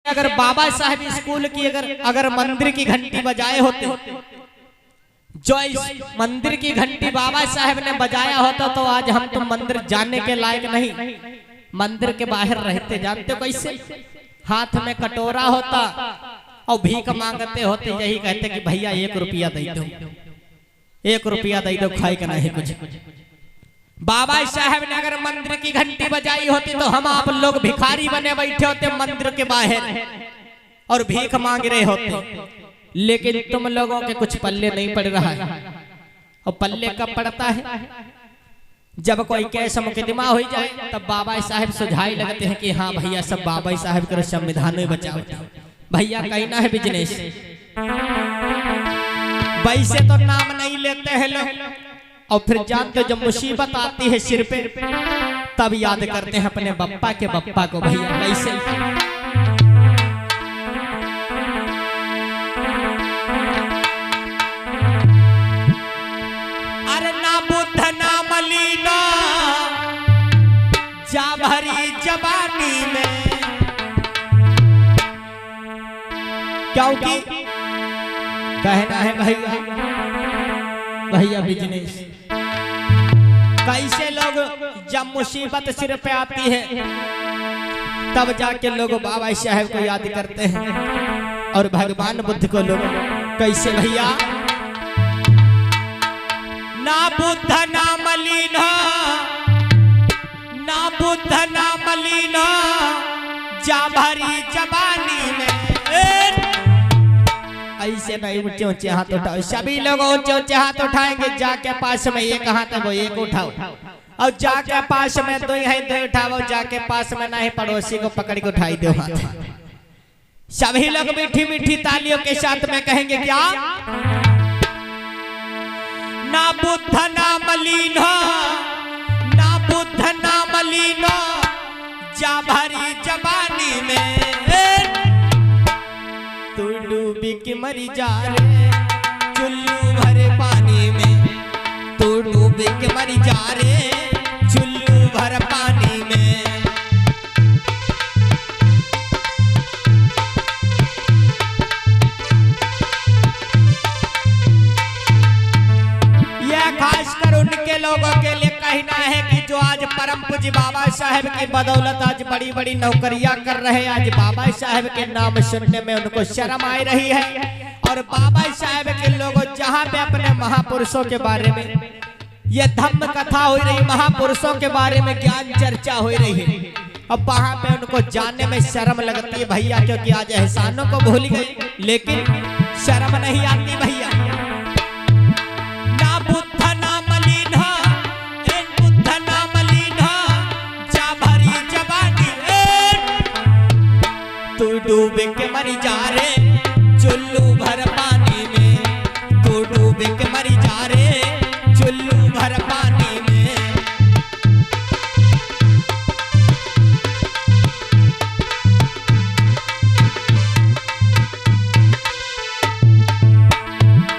अगर बाबा साहब स्कूल की अगर मंदिर की घंटी बजाए होते, जो मंदिर की घंटी बाबा साहब ने बजाया होता तो आज हम तो मंदिर जाने के लायक नहीं, मंदिर के बाहर रहते। जानते हो कैसे? हाथ में कटोरा होता और भीख मांगते होते, यही कहते कि भैया 1 रुपया दे दो, 1 रुपया दे दो, खाए का नहीं कुछ। बाबा साहब ने अगर मंदिर की घंटी बजाई होती तो हम आप लोग भिखारी बने बैठे होते मंदिर के बाहर और भीख मांग रहे होते। लेकिन तुम लोगों के कुछ पल्ले नहीं पड़ रहा है। और पल्ले कब पड़ता है? जब कोई केस मुकदमा हो जाए तब बाबा साहब सुझाई लगते हैं कि हाँ भैया सब बाबा साहब के संविधान में बचाओ। भैया कहना है बिजनेस, वैसे तो नाम नहीं लेते हैं लोग, और फिर जानते जब मुसीबत आती है सिर पे तब याद करते हैं अपने बप्पा के बप्पा को। भैया कैसे? अरे ना बुद्ध ना मलीना जा भरी जवानी में, क्योंकि कहना है भैया भैया बिजनेस। कैसे लोग जब मुसीबत सिर पे आती है तब जाके लोग बाबा साहब को याद करते हैं और भगवान बुद्ध को लोग कैसे? भैया ना बुद्ध ना मलीना, ना बुद्ध ना मलीना जा भरी जवानी में। ऐसे नहीं ऊंचे ऊंचे हाथ उठाओ, सभी लोग ऊंचे ऊंचे हाथ उठाएंगे। जाके पास में एक हाथ है वो एक उठाओ, और जाके पास में 2 है 2 उठाओ, जाके पास में नहीं पड़ोसी को पकड़ के उठाई दो हाथ। सभी लोग मीठी मीठी तालियों के साथ में कहेंगे क्या? ना बुद्ध ना मलीना, ना बुद्ध ना मलीना जा भरी जवानी में। तू डूबी के मरी जा रे चुल्लू भरे पानी में, तू डूबी के मरी जा रे चुल्लू भर पानी में। यह खासकर उनके लोगों के लिए कहना है कि जो आज परम पूज्य बाबा साहब की बदौलत आज बड़ी बड़ी नौकरियां कर रहे हैं। आज बाबा साहब के नाम सुनने में उनको शर्म आ रही है, और बाबा साहब के लोग जहां पे अपने महापुरुषों के बारे में ये धम्म कथा हो रही, महापुरुषों के बारे में ज्ञान चर्चा हो रही है, अब वहां पे उनको जाने में शर्म लगती है भैया, क्योंकि आज एहसानों को भूल गई, लेकिन शर्म नहीं आती भैया। ना बुद्ध ना मलीना, बुद्ध ना मलीना जा भरी जवानी। तू डूब के मरी जा रे चुल्लू भर पानी में, तू डूब के मरी जा रे चुल्लू भर पानी में।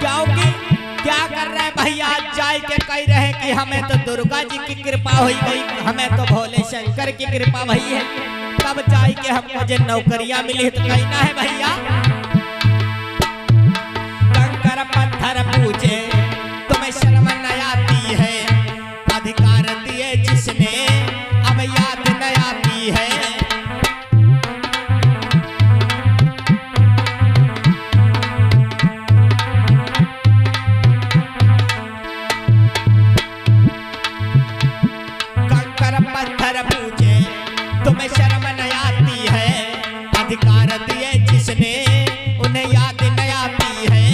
क्योंकि क्या कर रहे भैया? जाए के कह रहे कि हमें तो दुर्गा जी की कृपा हुई गई, हमें तो भोले शंकर की कृपा भई है, तब जाए के हमको जो नौकरियां मिली है। तो कहना है भैया कंकर पत्थर पूछे तुम्हें शर्म न आती है, अधिकार दिए जिसने अब याद न आती है। कंकर पत्थर पूछे तुम्हें शर्म न आती है, अधिकार दिए जिसने उन्हें याद न आती है।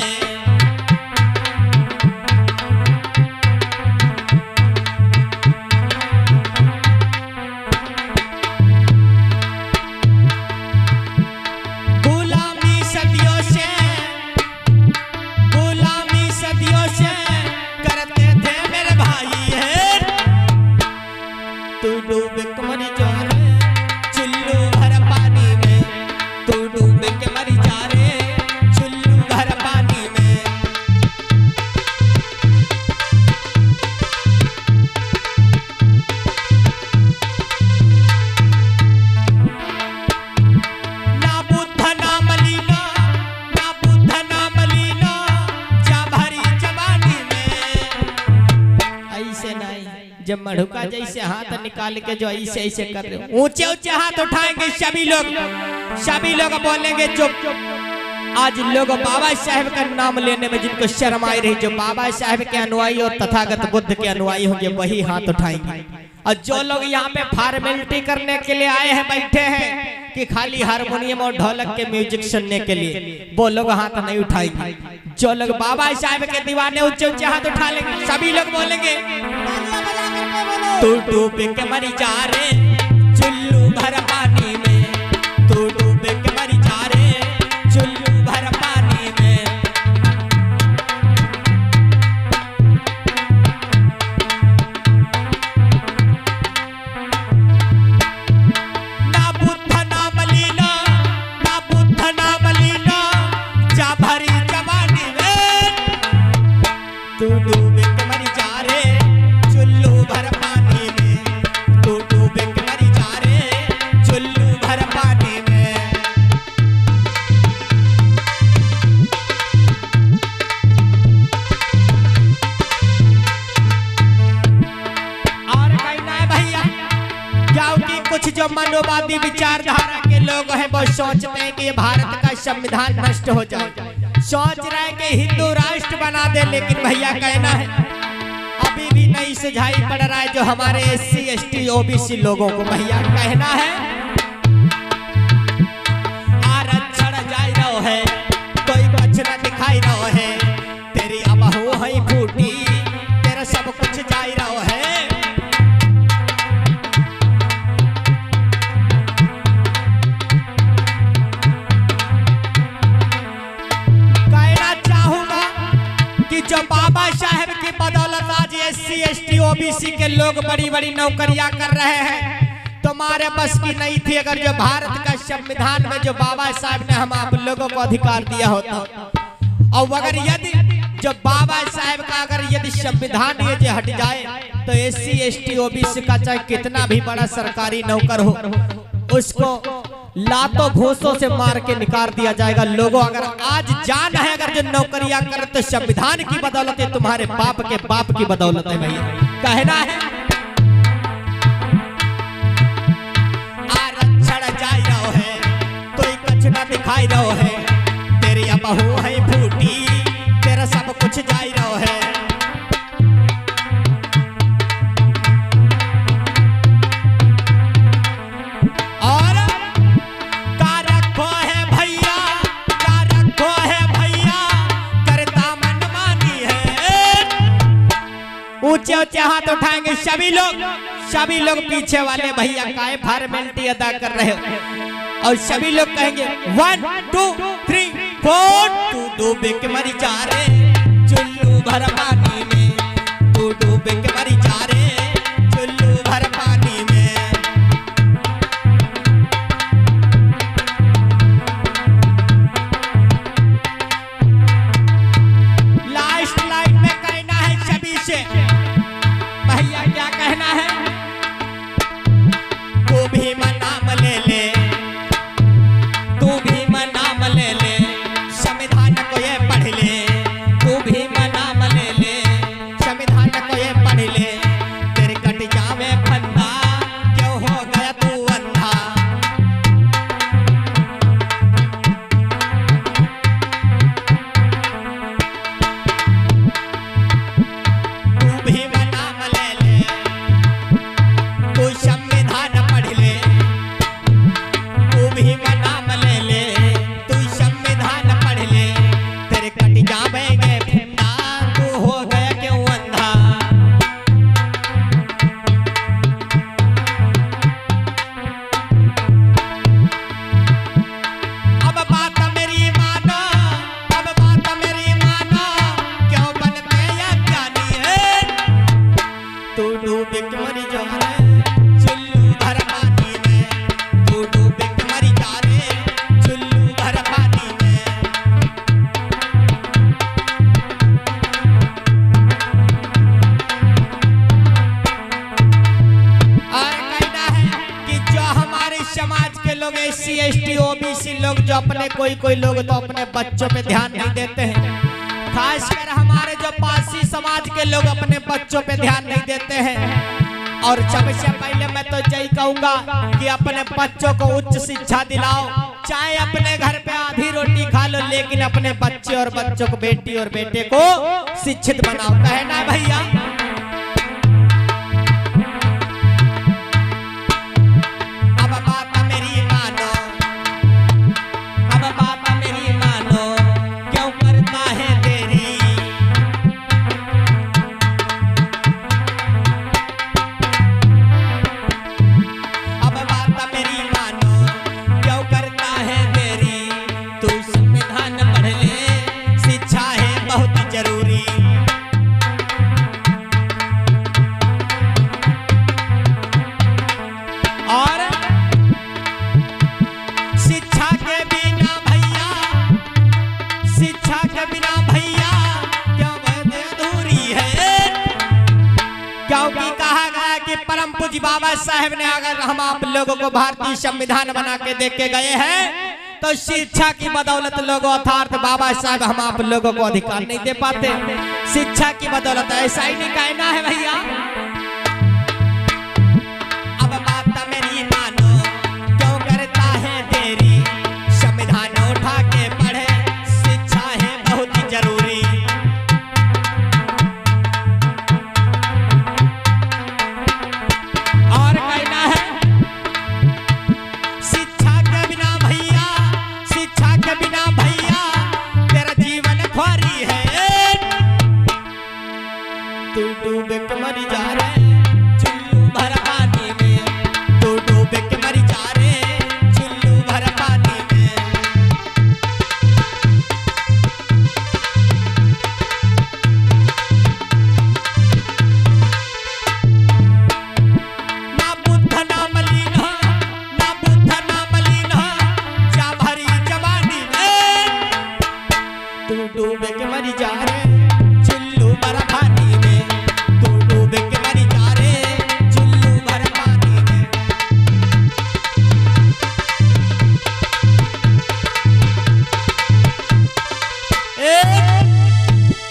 गुलामी सदियों से करते थे मेरे भाई है, तू डूब के मरी जा रे चुल्लू भर पानी में, तू जब मढ़ुका जैसे हाथ निकाल के जो ऐसे ऐसे कर रहे हो, ऊंचे ऊंचे हाथ उठाएंगे सभी लोग बोलेंगे चुप। आज लोग बाबा साहेब का नाम लेने में जिनको शर्म आई रही, जो बाबा साहेब के अनुयायी और तथागत बुद्ध के अनुयायी होंगे वही हाथ उठाएंगे। और जो लोग यहाँ पे फॉर्मेलिटी करने के लिए आए हैं, बैठे हैं कि खाली हारमोनियम और ढोलक के म्यूजिक सुनने के लिए, वो लोग हाथ नहीं उठाएंगे। जो लोग बाबा साहेब के दीवाने ऊंचे ऊंचे हाथ उठा लेंगे, सभी लोग बोलेंगे तू डूब के मरी जा रे चुल्लू भर पानी में, तू डूब के मरी जा रे चुल्लू भर पानी में। ना बुद्ध ना मलीना, ना बुद्ध ना मलीना, जा भरी जवानी में, तू डूब के मरी जा रे चुल्लू भर पानी में, तू डूब के मरी जा रे चुल्लू भर पानी में। और कहना है भैया क्योंकि कुछ जो मनोवादी विचारधारा के लोग हैं वो सोचते हैं कि ये भारत का संविधान नष्ट हो जाए, सोच रहे हैं कि हिंदू राष्ट्र बना दे। लेकिन भैया कहना है अभी भी नहीं सुझाई पड़ रहा है जो हमारे SC ST OBC लोगों को। भैया कहना है आरक्षण जाई रहो है, कोई कुछ न दिखाई रहो है, तेरी अबहू है फूटी, तेरा सब कुछ जाई रहो है। कहना चाहूंगा कि जो बाबा साहेब की बदौलत आज SC ST OBC के लोग बड़ी बड़ी नौकरियां कर रहे हैं, तुम्हारे बस की नहीं थी अगर जो भारत का संविधान में जो बाबा साहब ने हम आप लोगों को अधिकार दिया होता। और अगर यदि जो बाबा साहब का अगर यदि संविधान ये जो हट जाए तो SC ST OBC का चाहे कितना भी बड़ा सरकारी नौकर हो उसको लातों घूसों से मार के निकाल दिया जाएगा। लोगों अगर आज जान है अगर जो नौकरियां कर तो संविधान की बदौलत है, तुम्हारे बाप के बाप की बदौलत है। भैया कहना है आरक्षण जाई रहो है, कोई कुछ ना दिखाई रहो है, तेरी बहू है फूटी, तेरा सब कुछ जाई रहो है। ऊंचे ऊंचे हाथ उठाएंगे सभी लोग पीछे वाले भैया काय फॉर्मेलिटी अदा कर रहे हो, और सभी लोग कहेंगे 1 2 3 4, तू डूबे के मरी जा रे चुल्लू भर पानी में, तू डूबे के मरी जा रे चुल्लू भर पानी में। लास्ट लाइन में कहना है सभी से, भैया क्या कहना है, तू भी नाम ले ले, तू भी नाम ले ले, संविधान को ये पढ़ ले, तू भी नाम ले ले, संविधान को ये पढ़ ले, तेरे कट जावे फंदा, क्यों हो गया तू अंधा। तू भी नाम ले ले, तू संविधान पढ़ ले, तू भी नाम ले ले, तू संविधान पढ़ ले, तेरे कट जावेंगे फंदा, तू हो गया क्यों अंधा। अब बात मेरी मानो, अब बात मेरी मानो, क्यों बनते या ज्ञानी है, तू डूबे के मरी जा रे चुल्लू भर पानी में, तू डूबे के मरी जा रे चुल्लू भर पानी में। और कहना है कि जो हमारे समाज के लोग SC ST OBC लोग जो अपने कोई लोग तो अपने बच्चों पे ध्यान नहीं देते हैं, खासकर हमारे जो पारसी समाज के लोग अपने बच्चों पे ध्यान नहीं देते हैं। और सबसे पहले मैं तो यही कहूंगा कि अपने बच्चों को उच्च शिक्षा दिलाओ, चाहे अपने घर पे आधी रोटी खा लो, लेकिन अपने बच्चे और बच्चों को, बेटी और बेटे को शिक्षित बनाओ। कहना है भैया। अब बात मेरी मानो, अब बात मेरी मानो, क्यों करता है देरी। परम पूज्य बाबा साहेब ने अगर हम आप लोगों को भारतीय संविधान बना के दे के गए हैं, तो शिक्षा की बदौलत लोगों, अर्थात बाबा साहेब हम आप लोगों को अधिकार नहीं दे पाते। शिक्षा की बदौलत, ऐसा ही नहीं कहना है भैया। अब बात मेरी मानो, क्यों करता है देरी, संविधान उठा के पढ़े, शिक्षा है बहुत ही जरूरी। तू डूबे के मरी जा रे चुल्लू भर पानी में, तू डूबे के मरी जा रे चुल्लू भर पानी में। ना बुद्ध ना मलिन, ना बुद्ध ना मलिन, जा भरी जवानी में। तू डूबे के मरी जा रे चुल्लू भर पानी में,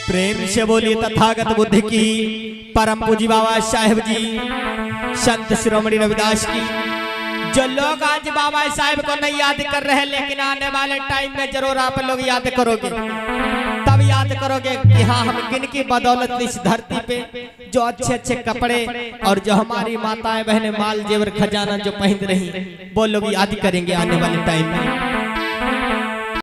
प्रेम से बोलिए तथागत बुद्ध की, परम पूज्य बाबा साहेब जी, संत शिरोमणि रविदास की। जो लोग आज बाबा साहेब को नहीं याद कर रहे, लेकिन आने वाले टाइम में जरूर आप लोग याद करोगे। तब याद करोगे कि हाँ, हम किनकी बदौलत इस धरती पे जो अच्छे अच्छे कपड़े और जो हमारी माताएं बहनें माल जेवर खजाना जो पहन रही, वो लोग याद करेंगे आने वाले टाइम में।